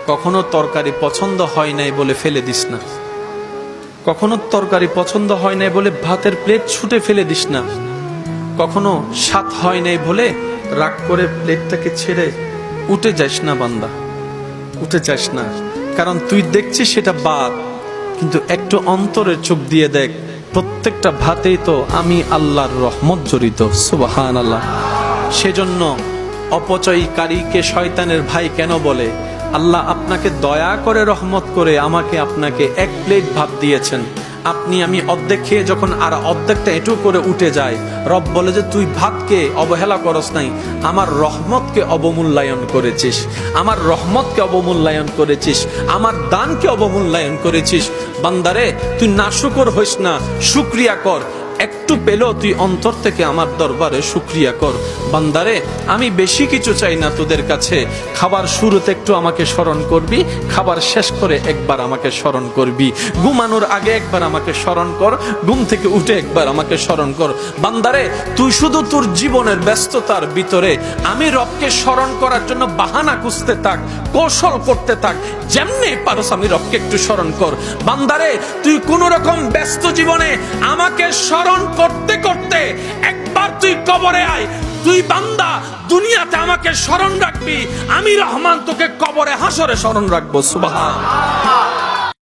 কখনো তরকারি পছন্দ হয় নাই বলে ফেলে দিস না, কখনো তরকারি পছন্দ হয় নাই বলে ভাতের প্লেট ছুটে ফেলে দিস না, কখনো স্বাদ হয় নাই বলে রাগ করে প্লেটটাকে ছেড়ে উঠে যাস না বান্দা, উঠে যাস না। কারণ তুই দেখছিস সেটা ভাত, কিন্তু একটু অন্তরের চোখ দিয়ে দেখ, প্রত্যেকটা ভাতেই তো আমি আল্লাহর রহমত জড়িত। সুবহানাল্লাহ। সেজন্য অপচয়কারীকে শয়তানের ভাই কেন বলে? আল্লাহ আপনাকে দয়া করে রহমত করে আমাকে আপনাকে এক প্লেট ভাত দিয়েছেন, আপনি আমি অর্ধেক খেয়ে যখন আর অর্ধেকটা এঁটু করে উঠে যায়, রব বলে যে তুই ভাতকে অবহেলা করস নাই, আমার রহমতকে অবমূল্যায়ন করেছিস, আমার রহমতকে অবমূল্যায়ন করেছিস, আমার দানকে অবমূল্যায়ন করেছিস। বান্দারে তুই নাশুকর হইস না, শুকরিয়া কর। একটু পেলেও তুই অন্তর থেকে আমার দরবারে শুকরিয়া কর। বান্দারে আমি বেশি কিছু চাই না তোদের কাছে, খাবার শুরুতে একটু আমাকে স্মরণ করবি, খাবার শেষ করে একবার আমাকে স্মরণ করবি, ঘুমানোর আগে একবার আমাকে স্মরণ কর, ঘুম থেকে উঠে একবার আমাকে স্মরণ কর। বান্দারে তুই শুধু তোর জীবনের ব্যস্ততার ভিতরে আমি রবকে স্মরণ করার জন্য বাহানা খুঁজতে থাক, কৌশল করতে থাক, যেমনি পারস আমি রবকে একটু স্মরণ কর। বান্দারে তুই কোন রকম ব্যস্ত জীবনে আমাকে স্মরণ করতে করতে একবার তুই কবরে আয়। তুই বান্দা দুনিয়াতে আমাকে স্মরণ রাখবি, আমি রহমান তোকে কবরে হাসরে স্মরণ রাখবো। সুবহান।